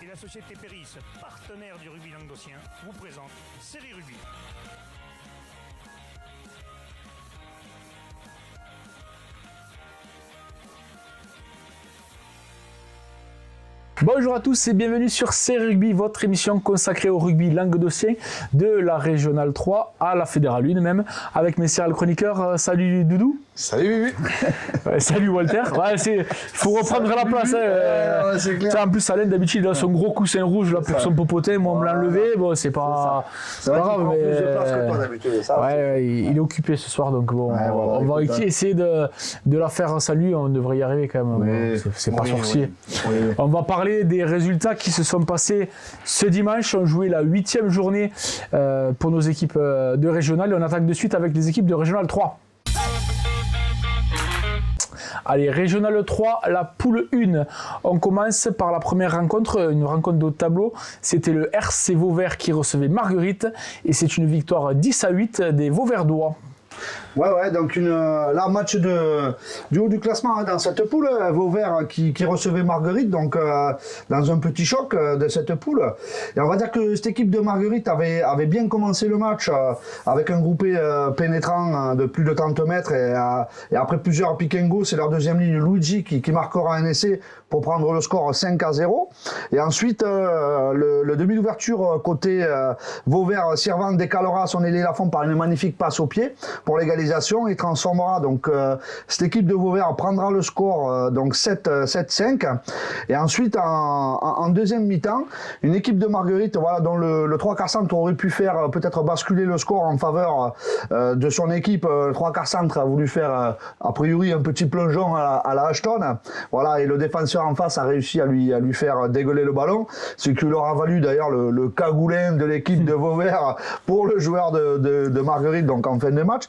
Et la société Péris, partenaire du rugby languedocien, vous présente Série Rugby. Bonjour à tous et bienvenue sur Série Rugby, votre émission consacrée au rugby languedocien de la Régionale 3 à la Fédérale 1 même, avec mes serial chroniqueurs. Salut Doudou. Salut Bibi. Salut Walter. Ouais, il faut reprendre la place. Ouais, c'est clair. En plus, Alain d'habitude il a son gros coussin rouge là, pour son popotin. Moi on me l'a enlevé. Bon, c'est pas grave. Mais... plus de place que toi d'habitude. Ça, ouais, il est occupé ce soir donc bon, ouais, voilà, on va essayer de la faire sans lui. On devrait y arriver quand même. Oui. C'est pas sorcier. Oui. On va parler des résultats qui se sont passés ce dimanche. On jouait la 8e journée pour nos équipes de Régional et on attaque de suite avec les équipes de Régional 3. Allez, Régional 3, la poule 1. On commence par la première rencontre, une rencontre de haut de tableau. C'était le RC Vauvert qui recevait Marguerite et c'est une victoire 10-8 des Vauverdois. Ouais, donc là, match du haut du classement hein, dans cette poule, Vauvert qui recevait Marguerite, donc dans un petit choc de cette poule. Et on va dire que cette équipe de Marguerite avait bien commencé le match avec un groupé pénétrant de plus de 30 mètres et après plusieurs pick and go, c'est leur deuxième ligne Luigi qui marquera un essai pour prendre le score 5-0. Et ensuite, le demi d'ouverture côté Vauvert, Sirvan décalera son ailier Lafont par une magnifique passe au pied pour l'égalisation et transformera donc cette équipe de Vauvert prendra le score donc 7-5 et ensuite en deuxième mi-temps une équipe de Marguerite voilà dont le 3/4 centre aurait pu faire peut-être basculer le score en faveur de son équipe. Le 3/4 centre a voulu faire a priori un petit plongeon à la Ashton, voilà, et le défenseur en face a réussi à lui faire dégueuler le ballon, ce qui leur a valu d'ailleurs le cagoulin de l'équipe de Vauvert pour le joueur de Marguerite donc en fin de match.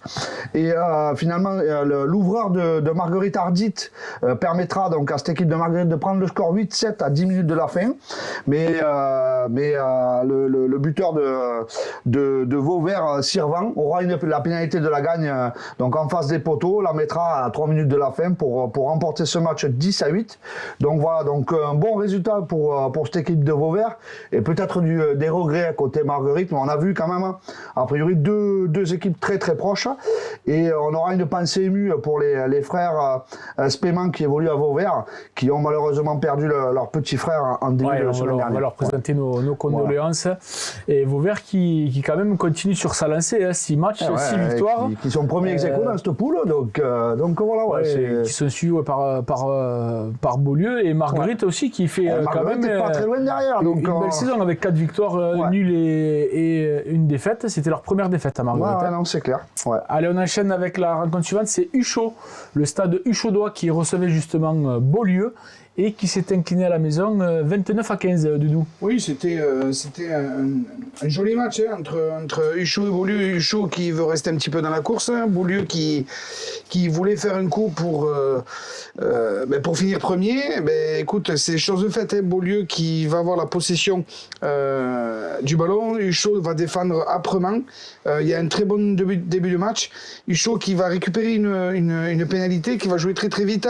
Et finalement, l'ouvreur de Marguerite Ardite permettra donc à cette équipe de Marguerite de prendre le score 8-7 à 10 minutes de la fin. Mais le buteur de Vauvert, Sirvan, aura la pénalité de la gagne donc en face des poteaux, la mettra à 3 minutes de la fin pour remporter ce match 10-8. Donc voilà, donc un bon résultat pour cette équipe de Vauvert et peut-être des regrets à côté Marguerite, mais on a vu quand même a priori deux équipes très très proches. Et on aura une pensée émue pour les frères Spéman qui évoluent à Vauvert, qui ont malheureusement perdu leur petit frère en début de semaine dernière. On va leur présenter nos condoléances. Voilà. Et Vauvert qui quand même continue sur sa lancée, hein, 6 matchs, 6 victoires. Qui sont premiers ex-aequo dans cette poule, donc voilà. Qui sont suivis par Beaulieu et Marguerite aussi qui fait quand même pas très loin derrière. Donc, une belle saison avec 4 victoires nulles et une défaite. C'était leur première défaite à Marguerite. Ouais, non, c'est clair. Ouais. Allez, on enchaîne avec la rencontre suivante, c'est Huchot, le stade Huchaudois qui recevait justement Beaulieu et qui s'est incliné à la maison 29-15, Doudou. Oui, c'était un joli match hein, entre Huchot et Beaulieu. Huchot qui veut rester un petit peu dans la course, hein. Beaulieu qui voulait faire un coup pour finir premier. Écoute, c'est chose faite. Hein. Beaulieu qui va avoir la possession du ballon. Huchot va défendre âprement. Il y a un très bon début de match. Huchot qui va récupérer une pénalité, qui va jouer très très vite.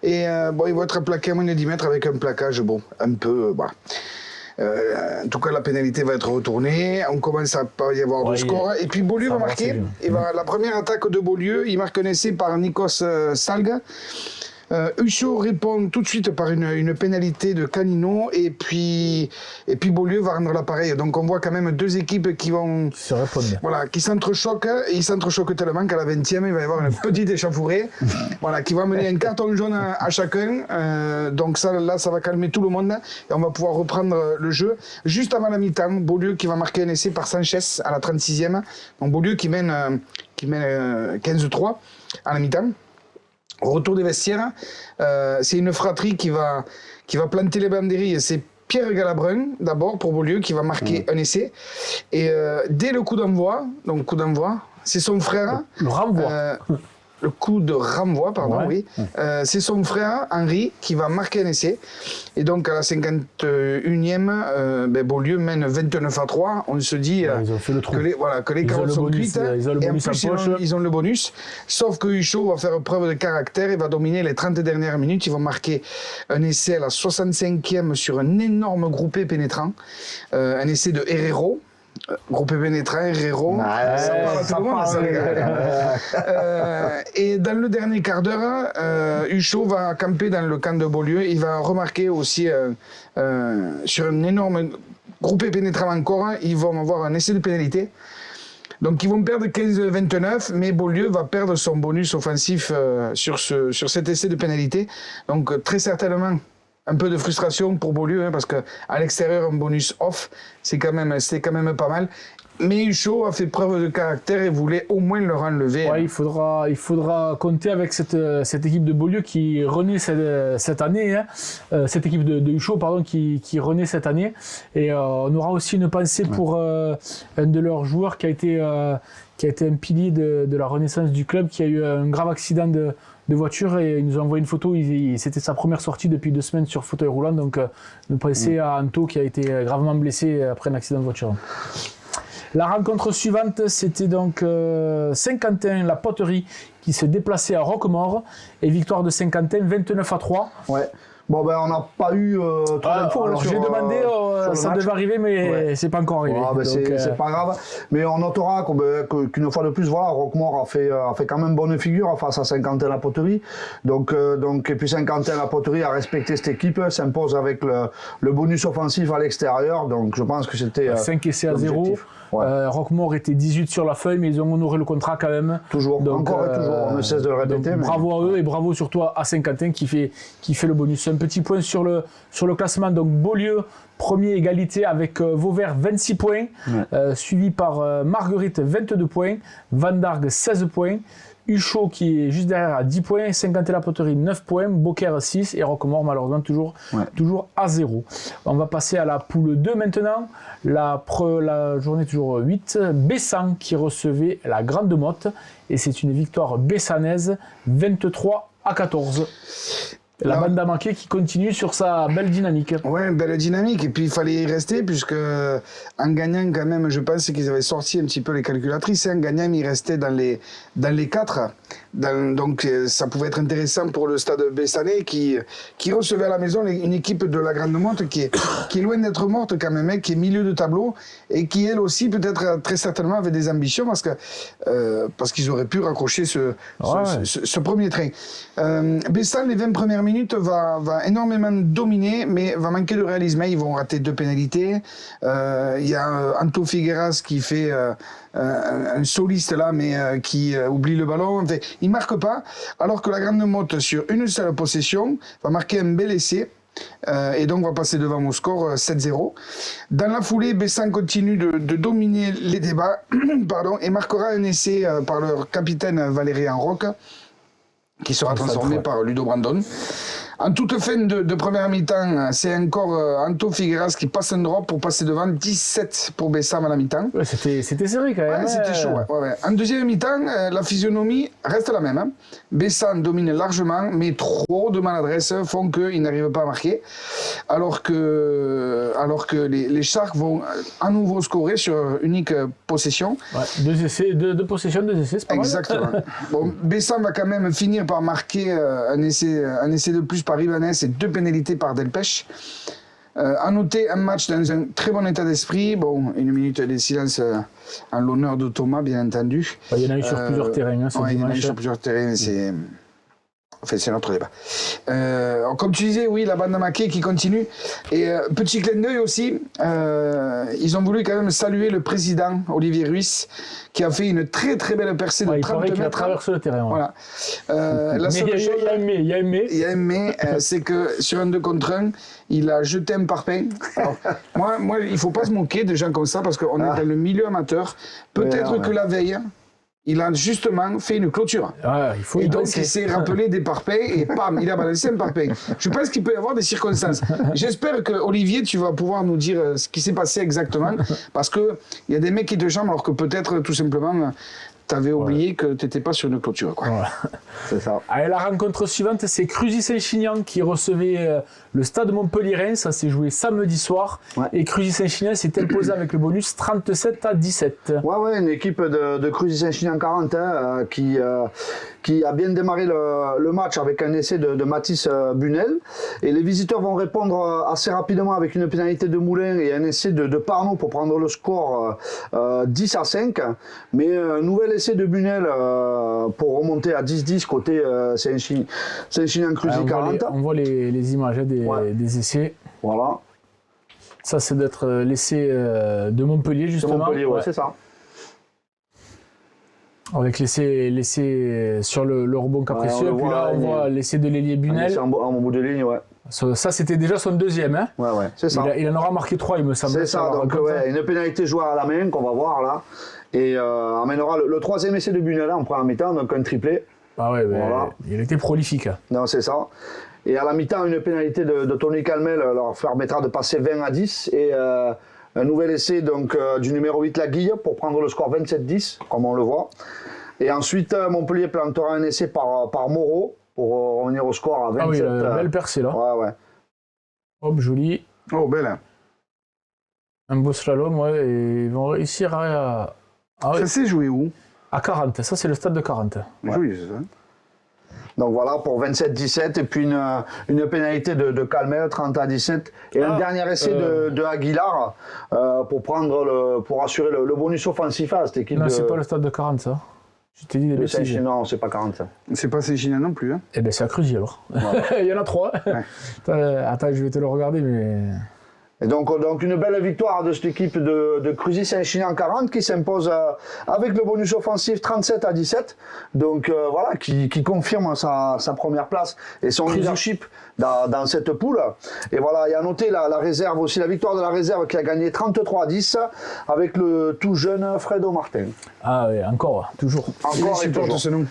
Et il va être plaqué à moins de 10 mètres avec un plaquage, un peu... en tout cas, la pénalité va être retournée. On commence à pas y avoir de score. Et puis Beaulieu va marquer. Et la première attaque de Beaulieu, il marque un essai par Nikos Salga. Huchot répond tout de suite par une pénalité de Canino et puis Beaulieu va rendre l'appareil. Donc on voit quand même deux équipes qui vont qui s'entrechoquent. Ils s'entrechoquent tellement qu'à la 20e il va y avoir une petite échauffourée qui va mener un carton jaune à chacun. Donc ça va calmer tout le monde et on va pouvoir reprendre le jeu. Juste avant la mi-temps, Beaulieu qui va marquer un essai par Sanchez à la 36e. Donc Beaulieu qui mène 15-3 à la mi-temps. Retour des vestiaires, c'est une fratrie qui va planter les banderilles. C'est Pierre Galabrin, d'abord, pour Beaulieu, qui va marquer un essai. Et dès le coup d'envoi, c'est son frère. Le renvoi. le coup de renvoi, pardon, oui. C'est son frère, Henri, qui va marquer un essai. Et donc, à la 51e, Beaulieu mène 29-3. On se dit ils ont fait le trou. que les carottes sont cuites. Ils ont le et en bonus plus, en poche. ils ont le bonus. Sauf que Huchot va faire preuve de caractère. Il va dominer les 30 dernières minutes. Ils vont marquer un essai à la 65e sur un énorme groupé pénétrant. Un essai de Herrero. Groupé pénétrant, Herrero. Ça parle à tout le monde, ça, les gars. Et dans le dernier quart d'heure, Huchot va camper dans le camp de Beaulieu. Il va remarquer aussi sur un énorme groupé pénétrant encore, ils vont avoir un essai de pénalité. Donc ils vont perdre 15-29, mais Beaulieu va perdre son bonus offensif sur cet essai de pénalité. Donc très certainement un peu de frustration pour Beaulieu, parce qu'à l'extérieur, un bonus off, c'était quand même pas mal. Mais Huchot a fait preuve de caractère et voulait au moins leur enlever. Ouais, il faudra compter avec cette équipe de Beaulieu qui renaît cette année, cette équipe de Huchot pardon, qui renaît cette année. Et on aura aussi une pensée pour un de leurs joueurs qui a été un pilier de la renaissance du club, qui a eu un grave accident de voiture, et il nous a envoyé une photo. C'était sa première sortie depuis 2 semaines sur fauteuil roulant. Donc nous pensons à Anto qui a été gravement blessé après un accident de voiture. La rencontre suivante, c'était donc Saint-Quentin, la Poterie, qui se déplaçait à Roquemaure, et victoire de Saint-Quentin 29-3. Ouais. Bon, on n'a pas eu trop d'infos. J'ai demandé, ça devait arriver, mais c'est pas encore arrivé. C'est pas grave. Mais on notera qu'une fois de plus, voilà, Roquemaure a fait quand même bonne figure face à Saint-Quentin la Poterie. Et puis Saint-Quentin la Poterie a respecté cette équipe, s'impose avec le bonus offensif à l'extérieur. Donc je pense que c'était 5 essais à 0. Roquemaure était 18 sur la feuille, mais ils ont honoré le contrat quand même. Toujours, encore et toujours, on ne cesse de le répéter. Bravo à eux, et bravo surtout à Saint-Quentin qui fait le bonus. Un petit point sur le classement. Donc Beaulieu, premier, égalité avec Vauvert 26 points, suivi par Marguerite 22 points, Vendargue 16 points, Huchot qui est juste derrière à 10 points, Saint-Quentin-la-Poterie 9 points, Beaucaire 6 et Roquemaure malheureusement toujours à 0. On va passer à la poule 2 maintenant. La journée toujours 8, Bessan qui recevait la Grande Motte, et c'est une victoire bessanaise 23-14. La bande à manquer qui continue sur sa belle dynamique. Ouais, belle dynamique. Et puis il fallait y rester, puisque en gagnant quand même, je pense qu'ils avaient sorti un petit peu les calculatrices. En gagnant, ils restaient dans les 4. Donc ça pouvait être intéressant pour le stade bessanais qui recevait à la maison une équipe de la Grande Motte qui est loin d'être morte quand même, qui est milieu de tableau, et qui elle aussi peut-être très certainement avait des ambitions parce qu'ils auraient pu raccrocher ce premier train. Bessan, les 20 premières minutes, va énormément dominer, mais va manquer de réalisme. Ils vont rater 2 pénalités. Il y a Anto Figueras qui fait un soliste là, mais qui oublie le ballon. Enfin, il ne marque pas, alors que la Grande Motte, sur une seule possession, va marquer un bel essai. Et donc va passer devant au score 7-0. Dans la foulée, Bessan continue de dominer les débats et marquera un essai par leur capitaine Valérien Roque, qui sera transformé par Ludo Brandon. En toute fin de première mi-temps, c'est encore Anto Figueras qui passe un drop pour passer devant, 17 pour Bessan à la mi-temps. Ouais, c'était serré quand même. C'était chaud. Ouais. En deuxième mi-temps, la physionomie reste la même. Bessan domine largement, mais trop de maladresse font qu'ils n'arrivent pas à marquer. Alors que les Sharks vont à nouveau scorer sur unique possession. Ouais, 2 essais, 2 possessions, 2 essais, c'est pas mal. Exactement. Bon, Bessan va quand même finir par marquer un essai de plus par Ibanez et 2 pénalités par Delpech. À noter un match dans un très bon état d'esprit. Bon, une minute de silence en l'honneur de Thomas, bien entendu. Il y en a eu sur plusieurs terrains. Il y en a eu sur plusieurs terrains, c'est notre débat. Comme tu disais, oui, la bande à maquet qui continue. Et petit clin d'œil aussi, ils ont voulu quand même saluer le président, Olivier Ruiz, qui a fait une très très belle percée de 30 mètres. Il a traversé le terrain. Voilà. Il y a un mais, c'est que sur un 2 contre 1, il a jeté un parpaing. Alors, moi, il ne faut pas se moquer de gens comme ça, parce qu'on est dans le milieu amateur. Peut-être que la veille, il a justement fait une clôture. Et donc, il s'est rappelé des parpaings et pam, il a balancé un parpaing. Je pense qu'il peut y avoir des circonstances. J'espère que, Olivier, tu vas pouvoir nous dire ce qui s'est passé exactement, parce qu'il y a des mecs qui te chambrent alors que peut-être, tout simplement, t'avais oublié que t'étais pas sur une clôture, quoi. Voilà. C'est ça. Allez, la rencontre suivante, c'est Cruzy-Saint-Chinian qui recevait le stade Montpellier-Reims. Ça s'est joué samedi soir. Ouais. Et Cruzy-Saint-Chinian s'est imposé avec le bonus 37-17. Ouais, une équipe de Cruzy-Saint-Chinian 40 qui a bien démarré le match avec un essai de Mathis Bunel. Et les visiteurs vont répondre assez rapidement avec une pénalité de Moulin et un essai de Parnot pour prendre le score 10-5. Mais un nouvel essai de Bunel pour remonter à 10-10 côté Saint-Chinian Cruzy 40. On voit les images des essais. Voilà. Ça, c'est d'être l'essai de Montpellier, justement. Montpellier, ouais, c'est ça. Avec l'essai sur le rebond capricieux. on le Puis voit, là, on voit l'essai de l'ailier Bunel. En bout de ligne, ouais. Ça, c'était déjà son deuxième. Hein. Ouais, c'est ça. Il en aura marqué 3, il me semble. C'est ça, donc une pénalité joueur à la main qu'on va voir là. Et amènera le troisième essai de Bunel en première mi-temps, donc un triplé. Ah ouais, voilà. Il était prolifique. Non, c'est ça. Et à la mi-temps, une pénalité de Tony Calmel leur permettra de passer 20-10. Et un nouvel essai donc, du numéro 8, Laguille, pour prendre le score 27-10, comme on le voit. Et ensuite, Montpellier plantera un essai par Moreau pour revenir au score à 27. Ah oui, belle percée là. Ouais. Hop, joli. Oh, belle. Un beau slalom, ouais. Et ils vont réussir à Ça s'est joué où? À 40. Ça, c'est le stade de 40. Ouais. Oui, c'est ça. Donc voilà, pour 27-17, et puis une pénalité de Calmel, 30-17, et un dernier essai de Aguilar pour assurer le bonus offensif à cette équipe. Non, c'est pas le stade de 40, ça. Je t'ai dit des bêtises. Non, c'est pas 40. C'est pas Saint-Chinian non plus. Hein. Eh bien, c'est à Cruzy alors. Il y en a 3. Ouais. Attends, je vais te le regarder, mais. Et donc une belle victoire de cette équipe de Cruzy-Saint-Chinian 40 qui s'impose avec le bonus offensif 37-17. Donc voilà, qui confirme sa première place et son leadership dans cette poule. Et voilà, il y a noté la réserve aussi, la victoire de la réserve qui a gagné 33-10 avec le tout jeune Fredo Martin. Ah oui, encore, toujours. Encore et supporte toujours. ce nom.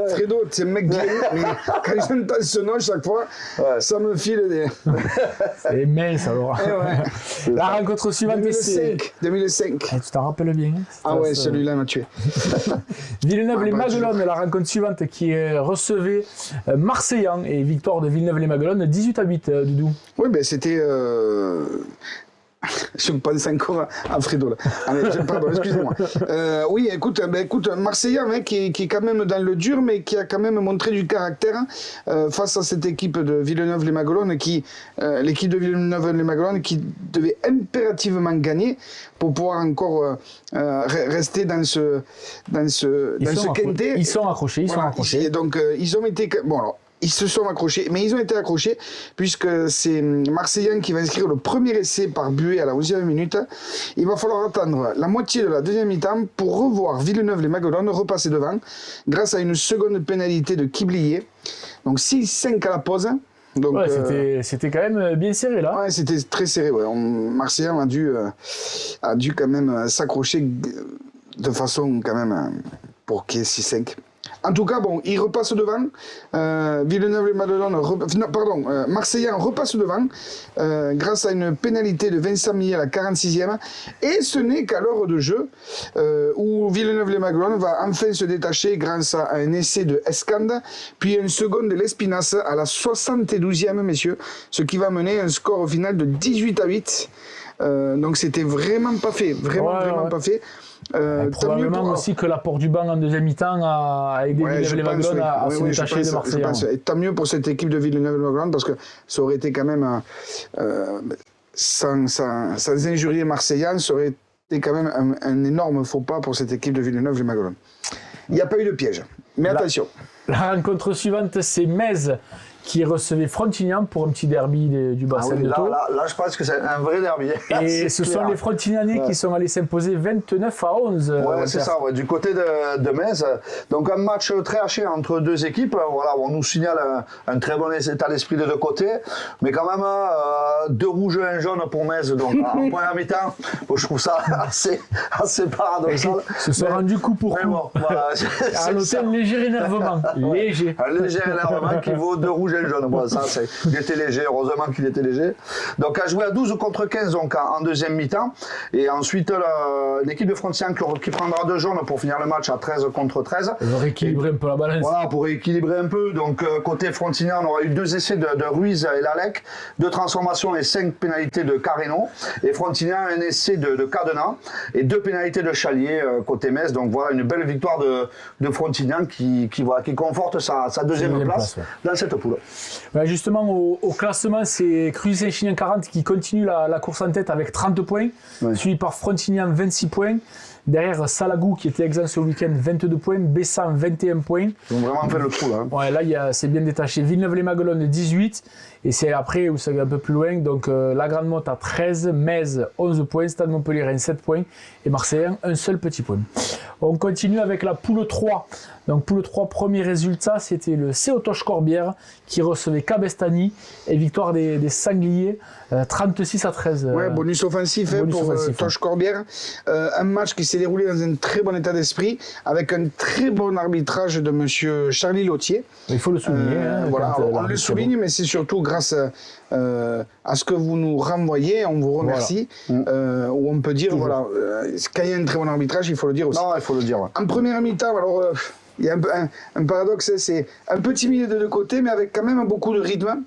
Fredo, c'est un mec bien, mais quand j'entends ce nom chaque fois, ça me file des... C'est mince alors. La rencontre suivante, c'est 2005. Tu t'en rappelles bien. Ah ouais, celui-là m'a tué. Villeneuve-les-Maguelones, la rencontre suivante qui recevait Marseillan et victoire de Villeneuve-les-Maguelones 18-8, Doudou. Oui, ben c'était... Je pense encore à Fredo là. Allez, pardon, excusez-moi. Oui, écoute, Marseillan hein, qui est quand même dans le dur, mais qui a quand même montré du caractère face à cette équipe de Villeneuve-les-Maguelones, l'équipe de Villeneuve-les-Maguelones qui devait impérativement gagner pour pouvoir encore rester dans ce quintet. Ils sont accrochés, Et donc ils ont été bon alors. Ils se sont accrochés, mais ils ont été accrochés puisque c'est Marseillan qui va inscrire le premier essai par Buet à la 11e minute. Il va falloir attendre la moitié de la deuxième mi-temps pour revoir Villeneuve-les-Maguelones repasser devant grâce à une seconde pénalité de Kiblier. Donc 6-5 à la pause. Donc, c'était quand même bien serré là. Ouais, c'était très serré. Ouais. Marseillan a dû quand même s'accrocher de façon quand même pour qu'il y ait 6-5. En tout cas, bon, il repasse devant. Villeneuve-les-Maguelones, Marseillan repasse devant grâce à une pénalité de Vincent Millet à la 46e. Et ce n'est qu'à l'heure de jeu où Villeneuve-les-Maguelones va enfin se détacher grâce à un essai de Escande, puis une seconde de l'Espinasse à la 72e, messieurs, ce qui va mener un score au final de 18-8. Donc c'était vraiment pas fait, vraiment pas fait. Probablement aussi que l'apport du banc en deuxième mi-temps a aidé Villeneuve-les-Maguelones à se détacher de Marseillan. Et tant mieux pour cette équipe de Villeneuve-les-Maguelones parce que ça aurait été quand même, sans injurier Marseillan, ça aurait été quand même un énorme faux pas pour cette équipe de Villeneuve-les-Maguelones. Il n'y a pas eu de piège, mais attention. La rencontre suivante, c'est Metz qui recevait Frontignan pour un petit derby du bassin de Thau. Là, je pense que c'est un vrai derby. Et ce sont les Frontignanais qui sont allés s'imposer 29-11. Ouais, c'est ça, du côté de Metz. Donc un match très haché entre deux équipes. Voilà, on nous signale un très bon état d'esprit de deux côtés. Mais quand même, 2 rouges et 1 jaune pour Metz. Donc en première mi-temps, je trouve ça assez paradoxal. Se sont rendus coup pour coup. Bon, voilà, à noter un léger énervement. Léger. Un léger énervement qui vaut 2 rouges et vilain jaune. Voilà, il était léger, heureusement qu'il était léger. Donc, a joué à 12 contre 15 donc, en deuxième mi-temps. Et ensuite, l'équipe de Frontignan qui prendra 2 jaunes pour finir le match à 13 contre 13. Ils vont rééquilibrer un peu la balance. Voilà, pour rééquilibrer un peu. Donc, côté Frontignan, on aura eu 2 essais de Ruiz et Lalec, 2 transformations et 5 pénalités de Carreno. Et Frontignan, un essai de Cadena et 2 pénalités de Chalier côté Metz. Donc, voilà, une belle victoire de Frontignan qui conforte sa deuxième place dans cette poule. Ouais, justement, au classement, c'est Cruzy-Saint-Chinian 40 qui continue la course en tête avec 30 points, suivi par Frontignan 26 points. Derrière, Salagou qui était exempt ce week-end, 22 points. Bessan, 21 points. Ils ont vraiment fait le trou là. Ouais, là, c'est bien détaché. Villeneuve-les-Maguelones, 18. Et c'est après où c'est un peu plus loin. Donc, la Grande Motte à 13. Metz, 11 points. Stade Montpellier, 7 points. Et Marseillan, un seul petit point. On continue avec la poule 3. Donc, poule 3, premier résultat, c'était le Céotoche Corbière qui recevait Cabestany et victoire des Sangliers, 36 à 13. Ouais, bonus offensif pour Toche Corbière. Un match qui s'est déroulé dans un très bon état d'esprit, avec un très bon arbitrage de monsieur Charlie Lautier. Il faut le souligner. Voilà, on le souligne, mais c'est surtout grâce à ce que vous nous renvoyez, on vous remercie. Voilà. Où on peut dire, voilà, quand il y a un très bon arbitrage, il faut le dire aussi. Non, il faut le dire. Ouais. En première mi-temps, alors, il y a un paradoxe, c'est un peu timide de deux côtés, mais avec quand même beaucoup de rythme.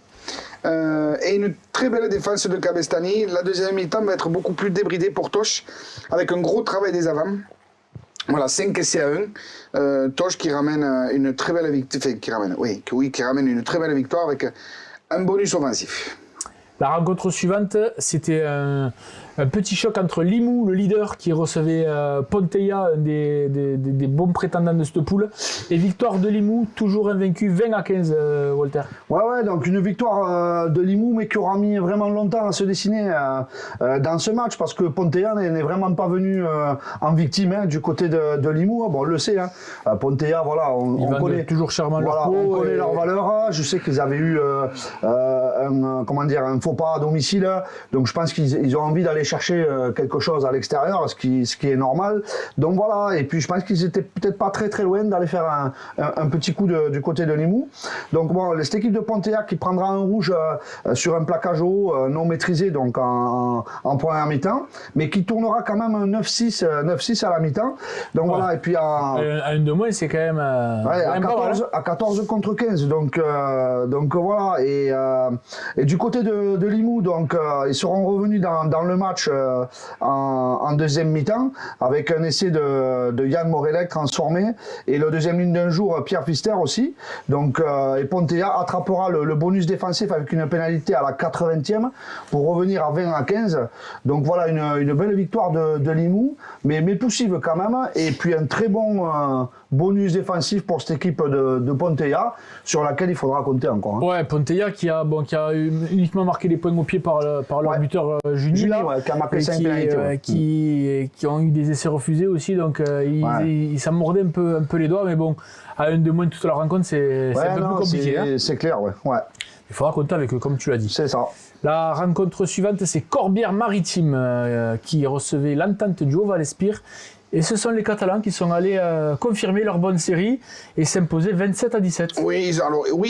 Et une très belle défense de Cabestany. La deuxième mi-temps va être beaucoup plus débridée pour Toche, avec un gros travail des avants. Voilà, 5 essais à 1. Toche qui ramène une très belle victoire, qui ramène une très belle victoire avec un bonus offensif. La rencontre suivante, c'était un petit choc entre Limoux, le leader, qui recevait Ponteilla, un des bons prétendants de cette poule, et victoire de Limoux, toujours invaincu, 20 à 15, Walter. Ouais, donc une victoire de Limoux, mais qui aura mis vraiment longtemps à se dessiner dans ce match, parce que Ponteilla n'est vraiment pas venu en victime du côté de Limoux. Bon, on le sait, Ponteilla, voilà, on connaît toujours charmant leur peau. On connaît leur valeur. Je sais qu'ils avaient eu un faux pas à domicile, donc je pense qu'ils ont envie d'aller chercher quelque chose à l'extérieur, ce qui est normal. Donc voilà, et puis je pense qu'ils étaient peut-être pas très très loin d'aller faire un petit coup du côté de Limoux. Donc bon, cette équipe de Ponteilla qui prendra un rouge sur un plaquage haut non maîtrisé, donc en première mi-temps, mais qui tournera quand même un 9-6 à la mi-temps. Donc voilà, et puis à une de moins, c'est quand même à 14 contre 15. Donc voilà, et du côté de Limoux, donc ils seront revenus dans le match en deuxième mi-temps avec un essai de Yann Morelec transformé et le deuxième ligne d'un jour Pierre Pfister aussi. Donc et Ponteilla attrapera le bonus défensif avec une pénalité à la 80e pour revenir à 20 à 15. Donc voilà une belle victoire de Limoux, mais poussive quand même, et puis un très bon bonus défensif pour cette équipe de Ponteilla sur laquelle il faudra compter encore. Hein. Ouais, Ponteilla qui a uniquement marqué des points au pied par leur buteur Juni, qui a marqué 5 pénalités. Qui ont eu des essais refusés aussi, donc ils s'en mordaient un peu les doigts, mais bon, à une de moins toute la rencontre, c'est un peu plus compliqué. C'est clair, ouais. Il faudra compter avec eux, comme tu l'as dit. C'est ça. La rencontre suivante, c'est Corbière-Maritime qui recevait l'Entente du Haut-Val-Espire. Et ce sont les Catalans qui sont allés confirmer leur bonne série et s'imposer 27 à 17. Oui,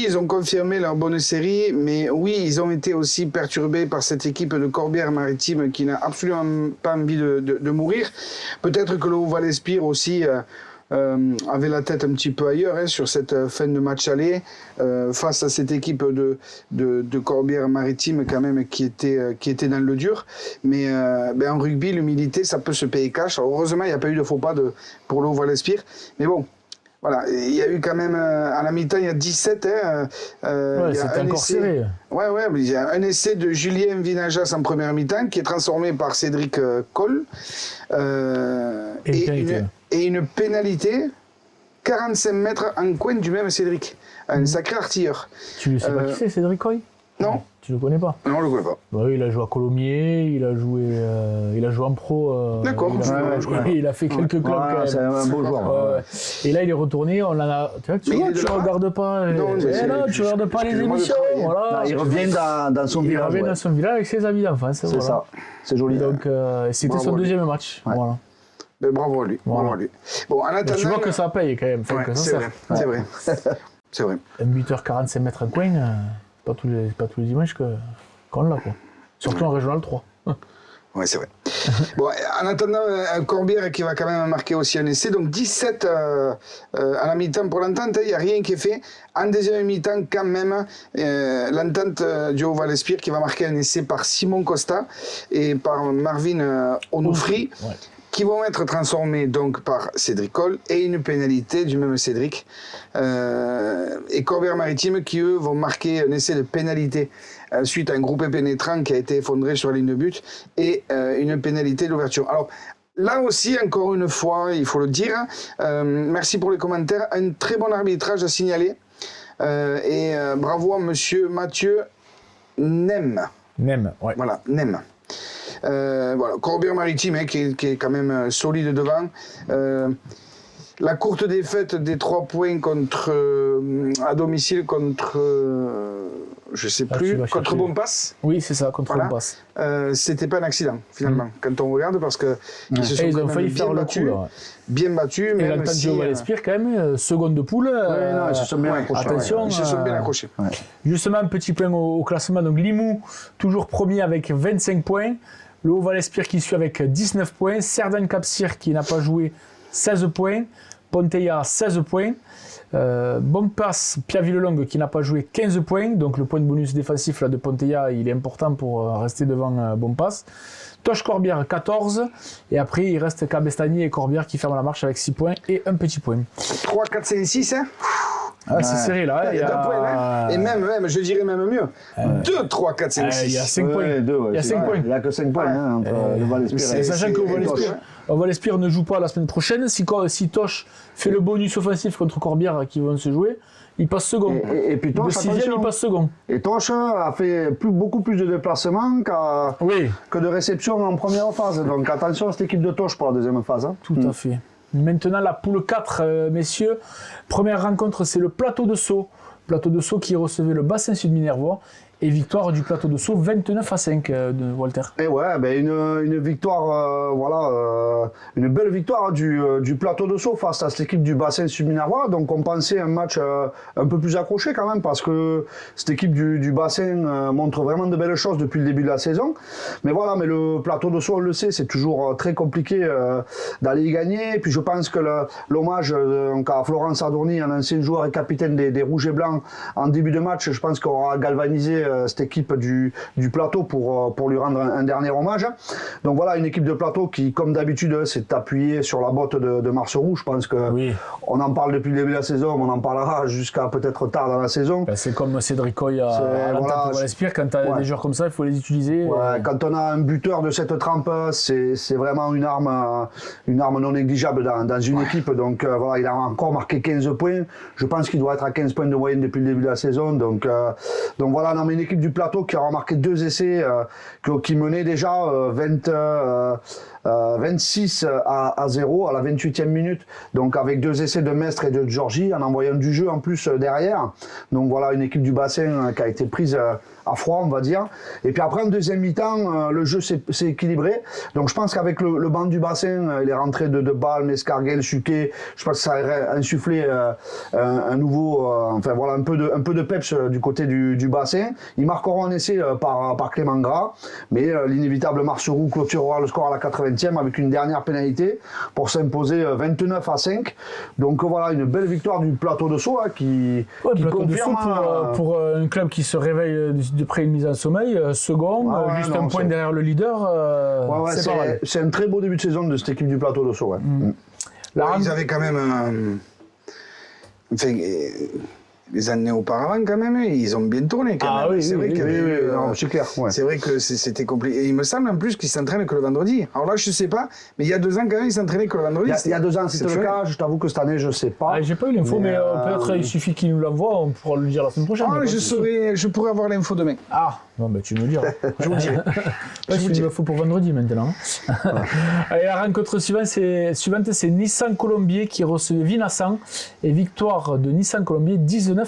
ils ont confirmé leur bonne série, mais oui, ils ont été aussi perturbés par cette équipe de Corbière-Maritime qui n'a absolument pas envie de mourir. Peut-être que le Haut-Val-Espire aussi avait la tête un petit peu ailleurs sur cette fin de match aller face à cette équipe de Corbière-Maritime quand même qui était dans le dur. Mais en rugby, l'humilité, ça peut se payer cash. Alors, heureusement, il n'y a pas eu de faux pas pour le Haut-Val-Espire. Mais bon, voilà, il y a eu quand même, à la mi-temps, il y a 17. C'était encore serré. Ouais, mais il y a un essai de Julien Vinajas en première mi-temps qui est transformé par Cédric Coll. Et une pénalité, 45 mètres en coin du même Cédric. Un sacré artilleur. Tu ne sais pas qui c'est, Cédric Coll ? Non. Tu le connais pas? Non, je le connais pas. Bah, il a joué à Colomiers, il a joué en pro. D'accord. Il a fait quelques clubs quand même. C'est un beau joueur. Et là, il est retourné. On en a. Tu regardes pas. Tu regardes pas les émissions. Voilà. Il revient dans son village. Il revient dans son village avec ses amis d'enfance. C'est ça. C'est joli. Donc, c'était son deuxième match. Ouais. Voilà. Mais bravo à lui. Bon, en attendant, tu vois que ça paye quand même. C'est vrai. C'est vrai. Un buteur 45 mètres un coin, pas tous les dimanches qu'on l'a, quoi. Surtout en Régional 3. Ouais, c'est vrai. Bon, en attendant, un Corbière qui va quand même marquer aussi un essai. Donc 17 à la mi-temps pour l'Entente, il n'y a rien qui est fait. En deuxième mi-temps, quand même, l'Entente du Haut-Val-Espire qui va marquer un essai par Simon Costa et par Marvin Onufri. Ouais. Qui vont être transformés donc par Cédric Coll et une pénalité du même Cédric. Et Corbière-Maritime qui, eux, vont marquer un essai de pénalité suite à un groupé pénétrant qui a été effondré sur la ligne de but et une pénalité d'ouverture. Alors, là aussi, encore une fois, il faut le dire, merci pour les commentaires, un très bon arbitrage à signaler. Bravo à monsieur Mathieu Nem. Nem, ouais. Voilà, Nem. Voilà, Corbière-Maritime qui est quand même solide devant. La courte défaite des 3 points à domicile contre, je sais plus, contre Bompas. Oui, c'est ça, contre Bompas. C'était pas un accident, finalement, quand on regarde, parce que ils ont failli faire le coup, là. Bien battus. Et l'Entente du Haut-Val-Espire, quand même, seconde de poule. Ils se sont bien accrochés. Attention. Ils se sont bien accrochés. Ouais. Justement, un petit point au classement. Donc, Limoux, toujours premier avec 25 points. Le Haut-Val-Espire qui suit avec 19 points. Cerdagne-Cap-Cyr qui n'a pas joué, 16 points. Ponteilla, 16 points. Bompas, Piaville-Longue qui n'a pas joué, 15 points. Donc le point de bonus défensif là, de Ponteilla, il est important pour rester devant Bompas. Toch-Corbière, 14. Et après, il reste Cabestany et Corbière qui ferment la marche avec 6 points et un petit point. 3, 4, 5, 6, hein. C'est serré là. Il y a 2 points, hein. Et même, je dirais même mieux. 2, 3, 4, 5, 6. Il y a 5 points. Il y a 5 points. Il n'y a que 5 points entre le Val-Espire et sachant que Val-Espire ne joue pas la semaine prochaine. Si Toch fait le bonus offensif contre Corbière qui vont se jouer, il passe second. Et puis Toch, le 6e, il passe second. Et Toch a fait beaucoup plus de déplacements que de réceptions en première phase. Donc attention à cette équipe de Toch pour la deuxième phase. Hein. Tout à fait. Maintenant, la poule 4, messieurs. Première rencontre, c'est le Plateau de Sceaux. Plateau de Sceaux qui recevait le Bassin Sud Minervois. Et victoire du Plateau de Sceaux, 29-5 de Walter. Et ouais, une victoire, une belle victoire du Plateau de Sceaux face à cette équipe du Bassin Sud Minervois. Donc on pensait un match un peu plus accroché quand même, parce que cette équipe du Bassin montre vraiment de belles choses depuis le début de la saison. Mais voilà, mais le Plateau de Sceaux, on le sait, c'est toujours très compliqué d'aller y gagner. Et puis je pense que l'hommage à Florence Adourny, un ancien joueur et capitaine des Rouges et Blancs, en début de match, je pense qu'on aura galvanisé cette équipe du Plateau pour lui rendre un dernier hommage. Donc voilà, une équipe de Plateau qui, comme d'habitude, s'est appuyée sur la botte de Marceroux. Je pense que on en parle depuis le début de la saison, on en parlera jusqu'à peut-être tard dans la saison. Ben, c'est comme Cédric Coy à l'Entente Val-Espire, quand tu as des joueurs comme ça, il faut les utiliser. Ouais, quand on a un buteur de cette trempe, c'est vraiment une arme non négligeable dans une équipe. Donc voilà, il a encore marqué 15 points. Je pense qu'il doit être à 15 points de moyenne depuis le début de la saison. Donc voilà, non, mais une équipe du Plateau qui a remarqué 2 essais, qui menait déjà 26 à 0 à la 28e minute, donc avec 2 essais de Mestre et de Georgie, en envoyant du jeu en plus derrière. Donc voilà, une équipe du Bassin qui a été prise à froid, on va dire. Et puis après, en deuxième mi-temps, le jeu s'est équilibré. Donc je pense qu'avec le banc du Bassin, il est rentré de Balme, Escarguel, Suquet, je pense que ça a insufflé un nouveau, voilà, un peu de peps du côté du Bassin. Ils marqueront un essai par Clément Gras, mais l'inévitable Marceroux clôturera le score à la 80e avec une dernière pénalité pour s'imposer 29-5. Donc voilà, une belle victoire du Plateau de Sceaux qui confirme pour un club qui se réveille après une mise en sommeil, second, juste un point derrière le leader. C'est un très beau début de saison de cette équipe du Plateau de Sceaux. Ils avaient quand même les années auparavant, quand même, ils ont bien tourné. Quand même. C'est clair. Ouais. C'est vrai que c'était compliqué. Et il me semble en plus qu'ils s'entraînent que le vendredi. Alors là, je ne sais pas, mais il y a 2 ans, quand même, ils s'entraînaient que le vendredi. Il y a 2 ans, c'était le cas. Je t'avoue que cette année, je ne sais pas. J'ai pas eu l'info, mais peut-être il suffit qu'il nous l'envoie, on pourra le dire la semaine prochaine. Je pourrais avoir l'info demain. Ah, non, bah, tu me le diras. Je vous le dirai. Je vous le faut pour vendredi maintenant. Allez, la rencontre suivante, c'est Nissan Colombier qui recevait Vinassan. Et victoire de Nissan Colombier, 19-15.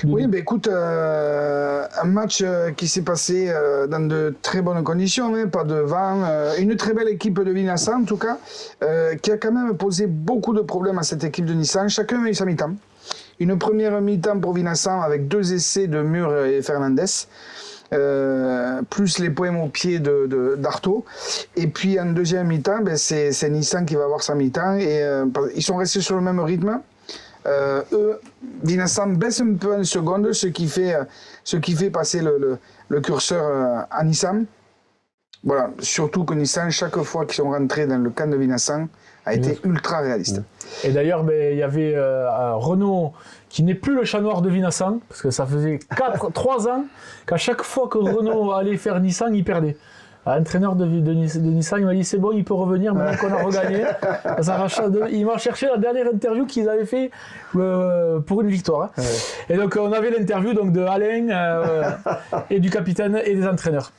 Oui, ben écoute, un match qui s'est passé dans de très bonnes conditions, hein, pas de vent. Une très belle équipe de Vinassan, en tout cas, qui a quand même posé beaucoup de problèmes à cette équipe de Nissan. Chacun a eu sa mi-temps. Une première mi-temps pour Vincent avec 2 essais de Mur et Fernandez. Plus les poèmes au pied d'Artaud. Et puis en deuxième mi-temps, c'est Nissan qui va avoir sa mi-temps. Et ils sont restés sur le même rythme. Vincent baisse un peu en seconde, ce qui fait passer le curseur à Nissan. Voilà, surtout que Nissan, chaque fois qu'ils sont rentrés dans le camp de Vincent, a été ultra réaliste. Et d'ailleurs, il y avait Renault qui n'est plus le chat noir de Vincent, parce que ça faisait 3 ans qu'à chaque fois que Renault allait faire Nissan, il perdait. L'entraîneur de Nissan, il m'a dit c'est bon, il peut revenir maintenant qu'on a regagné. Il m'a cherché la dernière interview qu'ils avaient fait pour une victoire. Hein. Et donc on avait l'interview de Alain et du capitaine et des entraîneurs.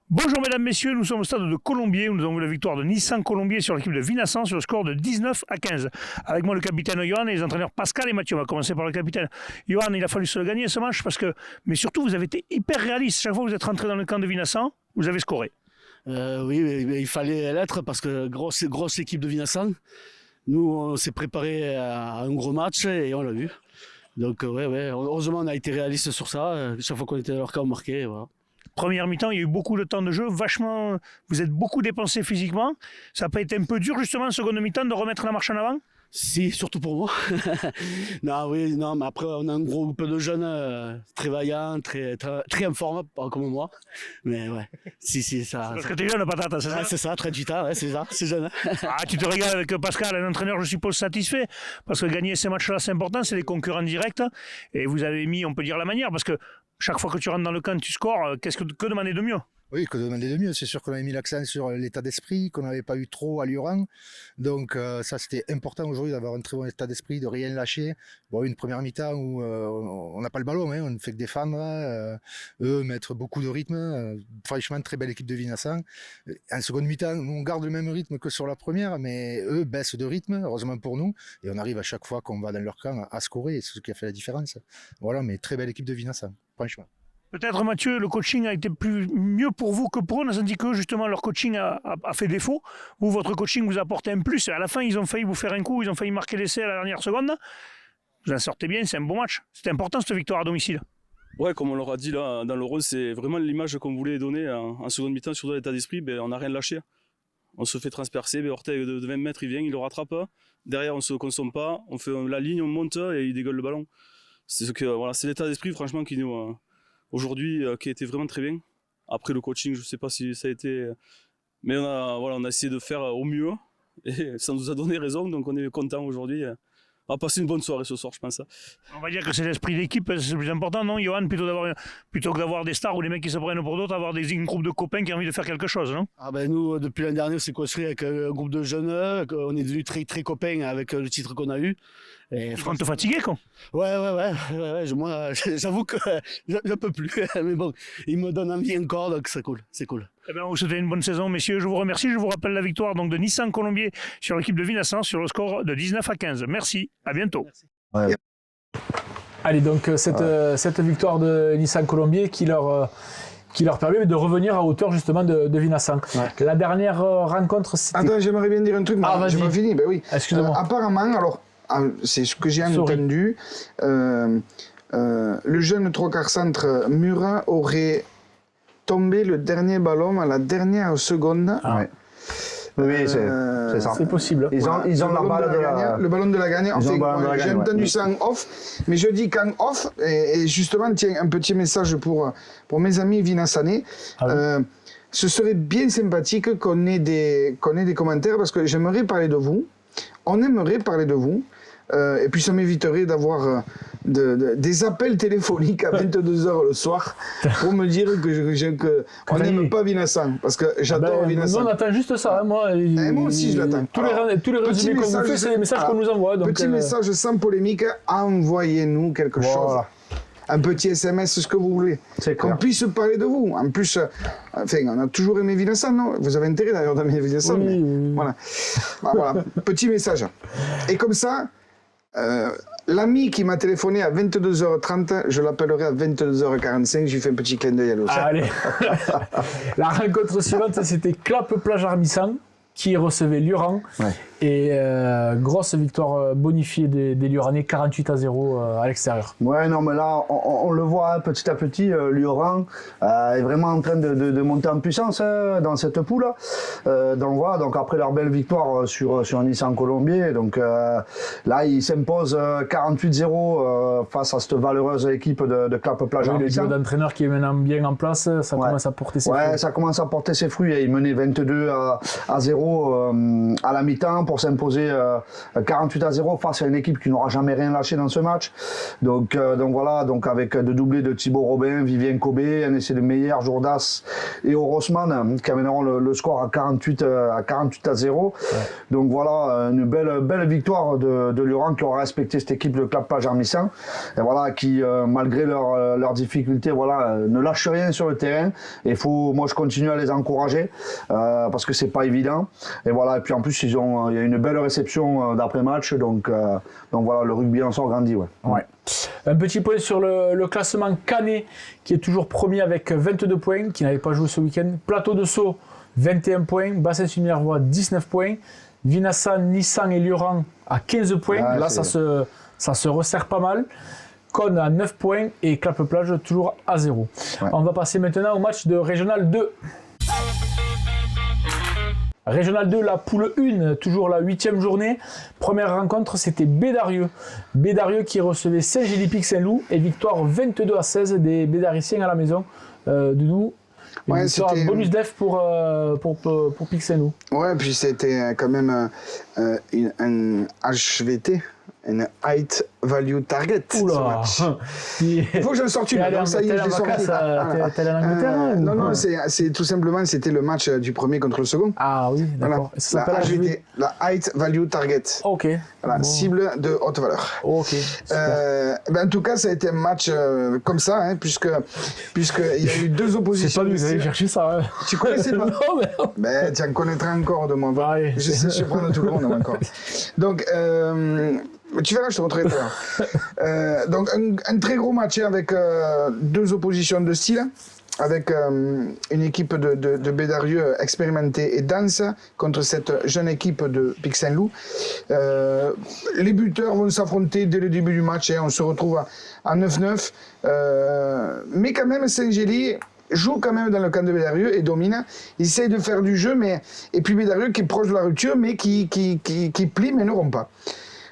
Bonjour mesdames, messieurs, nous sommes au stade de Colombier où nous avons vu la victoire de Nissan Colombier sur l'équipe de Vincent sur le score de 19-15. Avec moi le capitaine Johan et les entraîneurs Pascal et Mathieu. On va commencer par le capitaine. Johan, il a fallu se le gagner ce match mais surtout vous avez été hyper réaliste. Chaque fois que vous êtes rentré dans le camp de Vincent, vous avez scoré. Oui, il fallait l'être parce que grosse équipe de Vincent. Nous, on s'est préparé à un gros match et on l'a vu. Donc heureusement on a été réaliste sur ça. Chaque fois qu'on était dans leur camp, on marquait. Voilà. Première mi-temps, il y a eu beaucoup de temps de jeu, vous êtes beaucoup dépensé physiquement. Ça n'a pas été un peu dur justement en seconde mi-temps de remettre la marche en avant? Si, surtout pour moi. non, mais après on a un gros groupe de jeunes très vaillants, très en forme, pas comme moi. Mais ouais, si, ça. Parce que t'es jeune, patate, c'est ça? Ouais, c'est ça, 38 ans, ouais, c'est ça, c'est jeune. Tu te régales avec Pascal, un entraîneur, je suppose, satisfait. Parce que gagner ces matchs-là, c'est important, c'est des concurrents directs. Et vous avez mis, on peut dire, la manière, parce que chaque fois que tu rentres dans le camp, tu scores, que demander de mieux? Oui, que demander de mieux. C'est sûr qu'on avait mis l'accent sur l'état d'esprit, qu'on n'avait pas eu trop à Lurang. Donc ça, c'était important aujourd'hui d'avoir un très bon état d'esprit, de rien lâcher. Bon, une première mi-temps où on n'a pas le ballon, on ne fait que défendre. Eux mettre beaucoup de rythme. Franchement, très belle équipe de Vincent. En seconde mi-temps, nous, on garde le même rythme que sur la première, mais eux baissent de rythme, heureusement pour nous. Et on arrive à chaque fois qu'on va dans leur camp à scorer. C'est ce qui a fait la différence. Voilà, mais très belle équipe de Vincent, franchement. Peut-être, Mathieu, le coaching a été mieux pour vous que pour eux. On a senti que justement leur coaching a fait défaut. Vous, votre coaching vous a apporté un plus. À la fin, ils ont failli vous faire un coup, ils ont failli marquer l'essai à la dernière seconde. Vous en sortez bien, c'est un bon match. C'était important cette victoire à domicile. Ouais, comme on leur a dit là dans le rôle, c'est vraiment l'image qu'on voulait donner en seconde mi-temps, surtout l'état d'esprit. On n'a rien lâché. On se fait transpercer, Ortega de 20 mètres, il vient, il le rattrape. Derrière, on ne se consomme pas. On fait la ligne, on monte et il dégueule le ballon. C'est l'état d'esprit, franchement, qui nous. Aujourd'hui, qui a été vraiment très bien. Après le coaching, je ne sais pas si ça a été... Mais on a essayé de faire au mieux. Et ça nous a donné raison, donc on est content aujourd'hui. On va passer une bonne soirée ce soir, je pense. On va dire que c'est l'esprit d'équipe, c'est le plus important, non, Johan? Plutôt que d'avoir des stars ou des mecs qui se prennent pour d'autres, avoir une groupe de copains qui ont envie de faire quelque chose, non? Nous, depuis l'année dernière, on s'est construit avec un groupe de jeunes. On est devenus très, très copains avec le titre qu'on a eu. Et on te fatiguait, quoi? Ouais. Moi, j'avoue que j'en peux plus. Mais bon, il me donne envie encore, donc c'est cool. Eh bien, vous souhaitez une bonne saison, messieurs. Je vous remercie. Je vous rappelle la victoire de Nissan Colombier sur l'équipe de Vincent sur le score de 19-15. Merci. À bientôt. Ouais. Allez, donc cette victoire de Nissan Colombier qui leur permet de revenir à hauteur justement de Vincent. Ouais. La dernière rencontre, c'était... Attends, j'aimerais bien dire un truc, mais j'ai pas fini. Ben oui. Excusez-moi. Apparemment, alors, c'est ce que j'ai entendu, le jeune trois-quarts centre Murat aurait tombé le dernier ballon à la dernière seconde. Ah. Ouais. Oui, c'est ça. C'est possible. Ils ont la balle de la gagne. Le ballon de la gagne. En fait, j'ai entendu ça en off, mais je dis qu'en off, et justement, tiens, un petit message pour mes amis vincentais. Ce serait bien sympathique qu'on ait des commentaires, parce que j'aimerais parler de vous. On aimerait parler de vous. Et puis ça m'éviterait d'avoir des appels téléphoniques à 22h le soir pour me dire qu'on n'aime pas Vincent, parce que j'adore Vincent. Nous on attend juste ça, hein, moi aussi je l'attends. Tous les résumés qu'on vous fait, c'est les messages qu'on nous envoie. Donc, petit message sans polémique, envoyez-nous quelque chose. Un petit SMS, ce que vous voulez. Qu'on puisse parler de vous. En plus, on a toujours aimé Vincent, non? Vous avez intérêt d'ailleurs d'aimer Vincent. Oui. Mais voilà. Petit message. Et comme ça, l'ami qui m'a téléphoné à 22h30, je l'appellerai à 22h45, je lui fais un petit clin d'œil à l'autre. Allez. La rencontre suivante, c'était Clap Plage Armissan qui recevait Lurang. Et grosse victoire bonifiée des Lioranais, 48-0 à l'extérieur. Ouais, non, mais là, on le voit petit à petit, Lioran est vraiment en train de monter en puissance dans cette poule. Donc voilà, donc après leur belle victoire sur Nissan Colombier, donc là, ils s'imposent 48-0 face à cette valeureuse équipe de Clap Plage. Le duo d'entraîneurs qui est maintenant bien en place, ça commence à porter ses fruits. Ouais, ça commence à porter ses fruits. Ils menaient 22-0 à la mi-temps pour s'imposer 48-0 face à une équipe qui n'aura jamais rien lâché dans ce match. Donc voilà, donc avec de doublés de Thibaut Robin, Vivien Cobé, un essai de Meyer, Jourdas et Orosman qui amèneront le score à 48-0. Ouais. Donc voilà, une belle victoire de Lioran qui aura respecté cette équipe de Clap Plage Armissan. Et voilà, qui malgré leurs difficultés, voilà, ne lâche rien sur le terrain. Et moi je continue à les encourager parce que c'est pas évident. Et voilà, et puis en plus il y a une belle réception d'après-match, donc voilà, le rugby en sort grandi. Ouais. Un petit point sur le classement. Canet qui est toujours premier avec 22 points, qui n'avait pas joué ce week-end. Plateau de Sceaux 21 points, Bassin-sur-Minervois 19 points, Vinassan, Nissan et Lioran à 15 points. Là ça se resserre pas mal. Cône à 9 points et Clap Plage toujours à 0. Ouais. On va passer maintenant au match de Régional 2. Régional 2, la poule 1, toujours la 8e journée. Première rencontre, c'était Bédarieux. Bédarieux qui recevait Saint-Gély-Pic-Saint-Loup et victoire 22-16 des Bédariciens à la maison. De nous, une victoire bonus def pour Pic-Saint-Loup. Ouais, puis c'était quand même un HVT. Une height value target. Oula. Il faut que je sorte une. Alors ça y est, je l'ai sorti. T'es en Angleterre Non, c'est tout simplement, c'était le match du premier contre le second. Ah oui, d'accord. Voilà. La height value target. Ok. Voilà, cible de haute valeur. Ok. En tout cas, ça a été un match comme ça, hein, puisque il y a eu deux oppositions. C'est pas nous, vous avez cherché ça. Hein. Tu connaissais pas? Non, mais tu en connaîtras encore de moi. Ouais. Je sais surprendre tout le monde encore. Donc, tu verras, je te montrerai tout à l'heure. Donc, un très gros match avec deux oppositions de style, avec une équipe de Bédarieux expérimentée et dense contre cette jeune équipe de Pic-Saint-Loup. Les buteurs vont s'affronter dès le début du match. On se retrouve à 9-9. Mais quand même, Saint-Gély joue quand même dans le camp de Bédarieux et domine. Il essaye de faire du jeu, et puis Bédarieux qui est proche de la rupture, mais qui plie, mais ne rompt pas.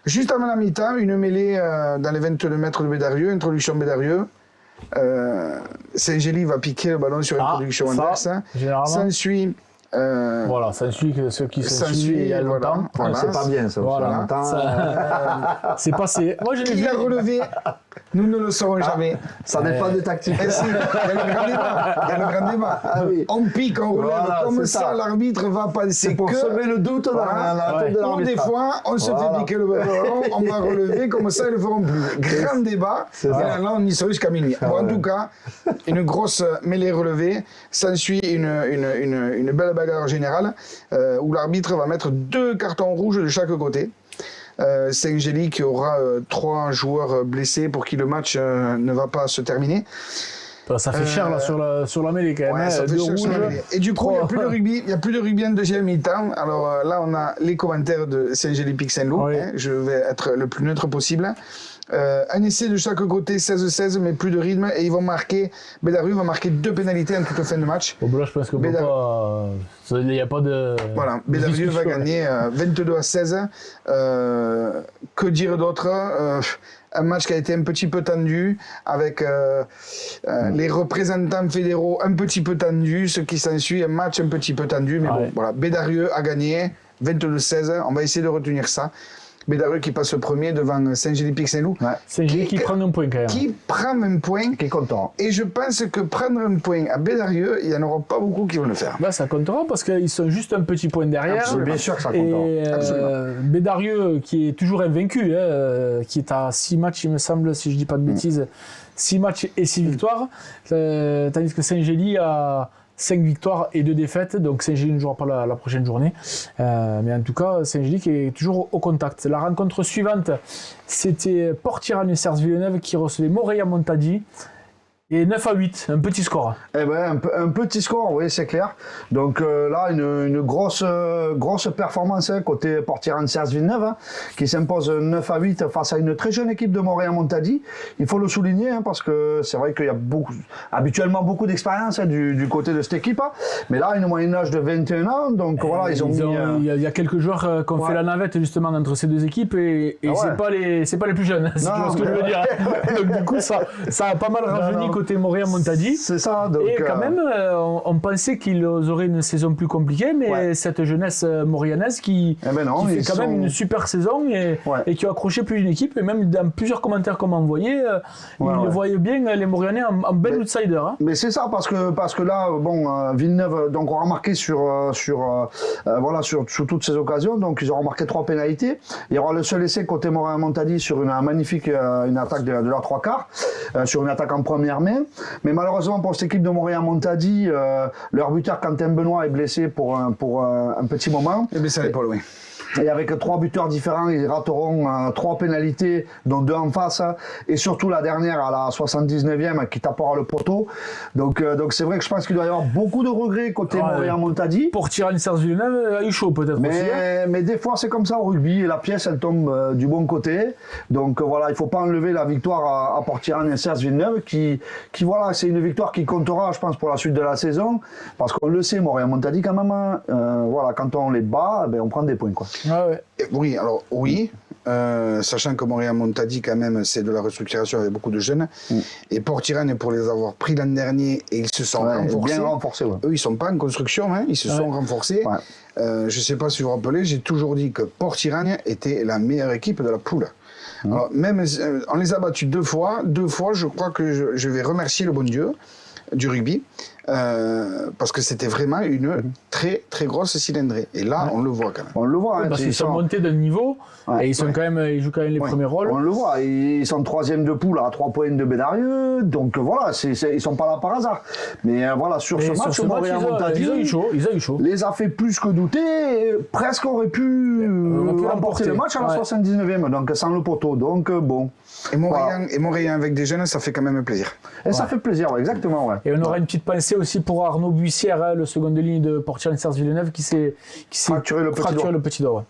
Juste avant la mi-temps, une mêlée dans les 22 mètres de Bédarieux, introduction Bédarieux. Saint-Gély va piquer le ballon sur une production inverse. S'ensuit. Voilà, s'ensuit ce qui s'ensuit il y a longtemps. Voilà. C'est pas bien ça. Voilà. C'est passé. Moi je l'ai vu. Il a relevé. Nous ne le saurons jamais. Ça n'est pas de tactique. Il y a le grand débat. Ah, oui. On pique, on relève. Voilà, comme ça, l'arbitre va penser c'est pour semer le doute dans la tête de l'arbitre. Ou des fois, on se fait piquer le ballon, on va relever, comme ça, ils ne le feront plus. Grand débat. Et là, on y sera jusqu'à minuit. En tout cas, une grosse mêlée relevée. S'ensuit une belle bagarre générale où l'arbitre va mettre 2 cartons rouges de chaque côté. Saint-Gély qui aura 3 joueurs blessés pour qui le match ne va pas se terminer. Ça fait cher là sur la mêlée quand même. Ouais, ça fait cher sur la mêlée. Et du coup, il n'y a plus de rugby en deuxième mi-temps. Alors là, on a les commentaires de Saint-Gély-Pic-Saint-Loup. Oui. Hein, je vais être le plus neutre possible. Un essai de chaque côté, 16-16, mais plus de rythme. Et ils vont marquer, Bédarieux va marquer 2 pénalités en toute fin de match. Bon, là, je pense qu'il n'y a pas de. Voilà, Bédarieux va gagner 22-16. Que dire d'autre? Un match qui a été un petit peu tendu, avec les représentants fédéraux un petit peu tendus, ce qui s'ensuit, un match un petit peu tendu. Mais bon, voilà, Bédarieux a gagné 22-16. On va essayer de retenir ça. Bédarieux qui passe premier devant Saint-Gély-Pic-Saint-Loup. Ouais. Saint-Gély qui prend un point quand même. Qui prend un point. Qui est content. Et je pense que prendre un point à Bédarieux, il n'y en aura pas beaucoup qui vont le faire. Bah, ça comptera parce qu'ils sont juste un petit point derrière. Absolument. Bien sûr que ça comptera. Bédarieux qui est toujours invaincu, qui est à 6 matchs, il me semble, si je ne dis pas de bêtises, 6 matchs et 6 victoires. Tandis que Saint-Gély a 5 victoires et 2 défaites, donc Saint-Gély ne jouera pas la prochaine journée. Mais en tout cas, Saint-Gély qui est toujours au contact. La rencontre suivante, c'était Port-Iran-Nucers-Villeneuve qui recevait Montréal-Montadi. Et 9-8, un petit score. Eh ben, un petit score, oui, c'est clair. Donc là, une grosse performance côté Portiran Serge Villeneuve, qui s'impose 9-8 face à une très jeune équipe de Montréal-Montady. Il faut le souligner, parce que c'est vrai qu'il y a habituellement beaucoup d'expérience du côté de cette équipe. Mais là, une moyenne d'âge de 21 ans, donc voilà, ils ont mis... Il y a quelques joueurs qui ont fait la navette justement entre ces deux équipes et c'est pas les plus jeunes, si tu vois ce que je veux dire. Donc du coup, ça a pas mal rajeuni côté Montréal-Montady. C'est ça. Donc, et quand même, on pensait qu'ils auraient une saison plus compliquée, mais cette jeunesse montréalaise qui fait quand même une super saison et qui a accroché plus d'une équipe, et même dans plusieurs commentaires qu'on m'a envoyés, ils le voyaient bien, les Montréalais, en bel outsider. Mais c'est ça, parce que là, Villeneuve, donc on a remarqué sur toutes ces occasions, donc ils ont marqué 3 pénalités. Il y aura le seul essai côté Montréal-Montady sur une magnifique une attaque de leurs 3 quarts, sur une attaque en première main. Mais malheureusement pour cette équipe de Montréal-Montady, leur buteur Quentin Benoît est blessé pour un petit moment. Et blessé à l'épaule, oui. Et avec 3 buteurs différents, ils rateront 3 pénalités, dont 2 en face, et surtout la dernière à la 79e qui tapera le poteau. Donc c'est vrai que je pense qu'il doit y avoir beaucoup de regrets côté Montréal-Montady. Pour tirer une Serge Villeneuve, a eu chaud peut-être aussi. Mais des fois c'est comme ça au rugby, et la pièce elle tombe du bon côté. Donc voilà, il ne faut pas enlever la victoire à Port-Tiran et Serge Villeneuve, qui voilà, c'est une victoire qui comptera, je pense, pour la suite de la saison. Parce qu'on le sait, Montréal-Montady quand même, voilà, quand on les bat, on prend des points, quoi. Oui, alors sachant que Montréal-Montady quand même c'est de la restructuration avec beaucoup de jeunes, et Port-Tiran, pour les avoir pris l'an dernier, et ils se sont renforcés. Bien renforcés, Eux ils sont pas en construction, ils se sont renforcés. Je sais pas si vous vous rappelez, j'ai toujours dit que Port-Tiran était la meilleure équipe de la poule. Alors, même on les a battus 2 fois, je crois que je vais remercier le bon Dieu du rugby, parce que c'était vraiment une très très grosse cylindrée. Et là, on le voit quand même. On le voit. Parce qu'ils sont montés d'un niveau et ils jouent quand même les premiers rôles. On le voit. Ils sont 3e de poule à 3 points de Bédarieux. Donc voilà, ils sont pas là par hasard. Mais voilà, sur ce match, ils ont eu chaud. Les a fait plus que douter. Presque aurait pu remporter le match à la 79e, donc sans le poteau. Donc bon. Et Montréal avec des jeunes, ça fait quand même plaisir. Et ça fait plaisir, exactement. Et on aura une petite pensée aussi pour Arnaud Buissière, le second de ligne de Port-Tiran Serge Villeneuve, qui s'est fracturé le petit doigt.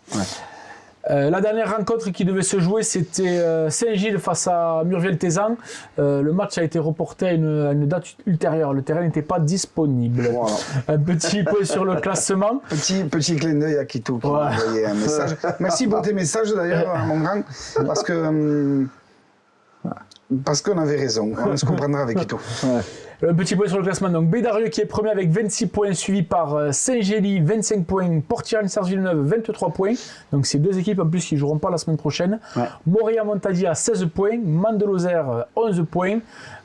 La dernière rencontre qui devait se jouer, c'était Saint-Gilles face à Murviel-Tézan. Le match a été reporté à une date ultérieure. Le terrain n'était pas disponible. Voilà. Un petit peu sur le classement. Petit clin d'œil à Kito qui m'a envoyé un message. Merci pour tes messages d'ailleurs, mon grand, parce qu'on avait raison. On se comprendra avec Kito. Un petit point sur le classement. Donc Bédarieux qui est premier avec 26 points, suivi par Saint-Gély, 25 points, Port-Tiran Serge Villeneuve, 23 points. Donc c'est 2 équipes en plus qui ne joueront pas la semaine prochaine. Montréal-Montady à 16 points, Mande-Lozère 11 points,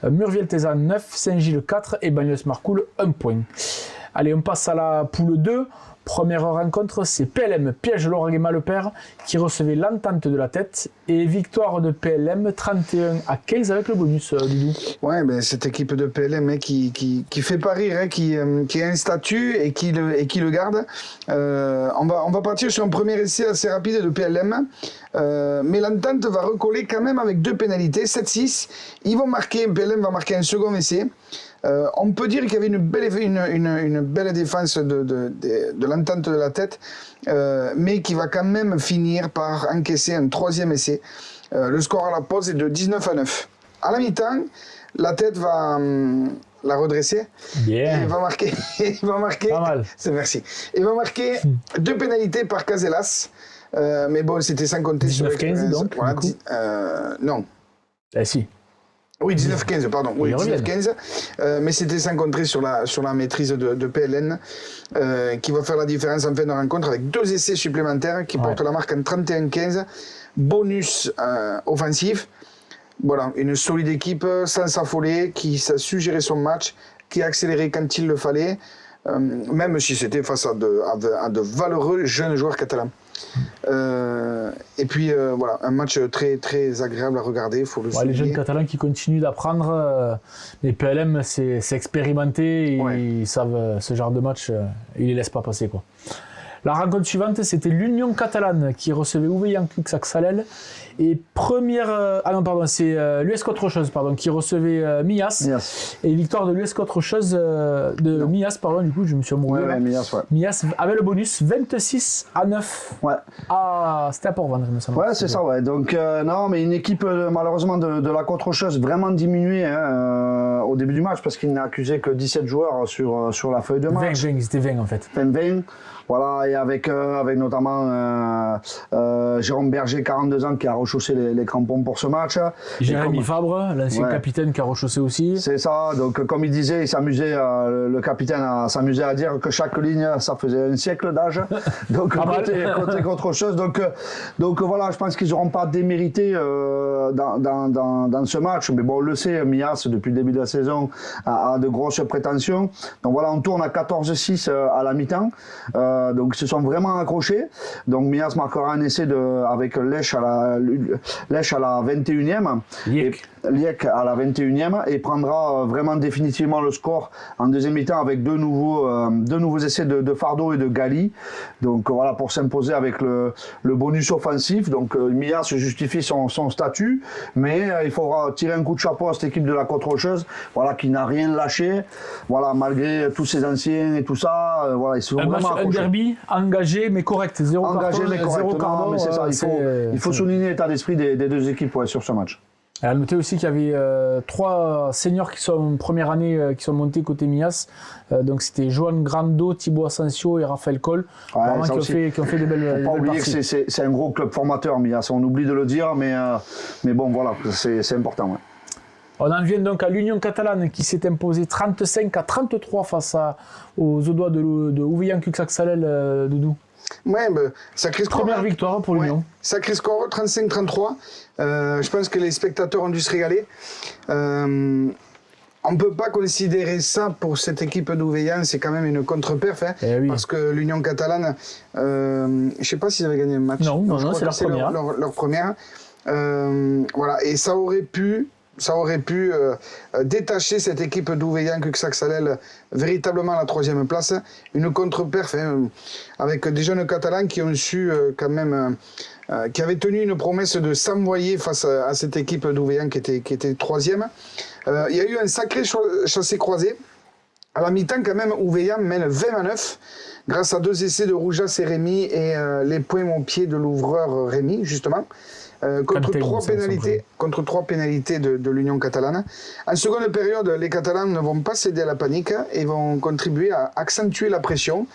Murviel-Tézan 9, Saint-Gilles 4 et Bagnols-Marcoul 1 point. Allez, on passe à la poule 2. Première rencontre, c'est PLM Piège Lauragais Malepère qui recevait l'Entente de la Tête, et victoire de PLM 31-15 avec le bonus, Didou. Ouais, cette équipe de PLM qui fait pas rire, qui a un statut et qui le garde. On va partir sur un premier essai assez rapide de PLM, mais l'Entente va recoller quand même avec 2 pénalités, 7-6. PLM va marquer un second essai. On peut dire qu'il y avait une belle défense de l'Entente de la Tête, mais qui va quand même finir par encaisser un 3e essai. Le score à la pause est de 19-9. À la mi-temps, la Tête va la redresser. Yeah. Et il va marquer. Pas mal. Merci. Il va marquer 2 pénalités par Casellas. Mais bon, c'était sans compter 19-15 donc. Voilà, non. Si. Oui, 19-15, pardon. Oui, 19-15. Mais c'était sans compter sur la maîtrise de PLN, qui va faire la différence en fin de rencontre avec 2 essais supplémentaires qui portent la marque en 31-15. Bonus offensif. Voilà, une solide équipe sans s'affoler, qui a su gérer son match, qui a accéléré quand il le fallait, même si c'était face à de valeureux jeunes joueurs catalans. Et puis voilà, un match très très agréable à regarder, il faut le souligner. Les jeunes catalans qui continuent d'apprendre, les PLM c'est expérimenté, et ils savent ce genre de match, ils les laissent pas passer, quoi. La rencontre suivante, c'était l'Union catalane qui recevait Ouveillan Cuxac-Salel. Et c'est l'US Autre-Chose qui recevait Mias. Et victoire de l'US Autre-Chose de Mias, du coup, je me suis amoureux. Ouais, Mias, ouais. Mias avait le bonus 26-9. Ouais. C'était à Port-Vendre, il me semble. Ouais, c'est ça, ouais. Donc, non, mais une équipe, malheureusement, de la Autre-Chose vraiment diminuée au début du match, parce qu'il n'a accusé que 17 joueurs sur la feuille de match. 20, c'était 20 en fait. 20. Voilà, et avec notamment Jérôme Berger, 42 ans, qui a rechaussé les crampons pour ce match. Jérémy Fabre, l'ancien capitaine, qui a rechaussé aussi. C'est ça, donc comme il disait, le capitaine s'amusait à dire que chaque ligne, ça faisait un siècle d'âge. Donc côté qu'autre chose. Donc voilà, je pense qu'ils n'auront pas démérité dans ce match. Mais bon, on le sait, Mias, depuis le début de la saison, a de grosses prétentions. Donc voilà, on tourne à 14-6 à la mi-temps. Donc ils se sont vraiment accrochés. Donc Mias marquera un essai avec Lech à la 21e. Liek à la 21e et prendra vraiment définitivement le score en deuxième mi-temps avec deux nouveaux essais de Fardo et de Gali. Donc voilà, pour s'imposer avec le bonus offensif. Donc Mias justifie son statut, mais il faudra tirer un coup de chapeau à cette équipe de la Côte-Rocheuse, voilà, qui n'a rien lâché. Voilà, malgré tous ces anciens et tout ça, voilà, ils se sont vraiment accrochés. Un derby engagé mais correct, zéro carton, mais c'est ça. Il faut souligner l'état d'esprit des deux équipes sur ce match. À noter aussi qu'il y avait 3 seniors qui sont en première année qui sont montés côté Mias. Donc c'était Joan Grando, Thibaut Asensio et Raphaël Coll, qui ont fait des belles Faut pas oublier parties. que c'est un gros club formateur, Mias. On oublie de le dire, mais bon, voilà, c'est important. Ouais. On en vient donc à l'Union catalane qui s'est imposée 35-33 face aux Audois de Ouveillan Cuxac-Salel, Doudou. Ouais, sacré score. Première victoire pour l'Union. Sacré score, 35-33. Je pense que les spectateurs ont dû se régaler. On ne peut pas considérer ça pour cette équipe d'Ouveillan, c'est quand même une contre-perf. Parce que l'Union catalane, je ne sais pas s'ils avaient gagné un match. Non, c'est leur première. Leur première. Voilà, et ça aurait pu détacher cette équipe d'Ouveillan Cuxac-Salel véritablement à la 3e place. Une contre-perf avec des jeunes Catalans qui ont su quand même, qui avaient tenu une promesse de s'envoyer face à cette équipe d'Ouveillan qui était 3e. Il y a eu un sacré chassé-croisé. À la mi-temps, quand même, Ouveillan mène 20-9 grâce à 2 essais de Roujas et Rémy et les points au pied de l'ouvreur Rémy, justement. Contre 3 pénalités de l'Union catalane. En seconde période, les Catalans ne vont pas céder à la panique et vont contribuer à accentuer la pression.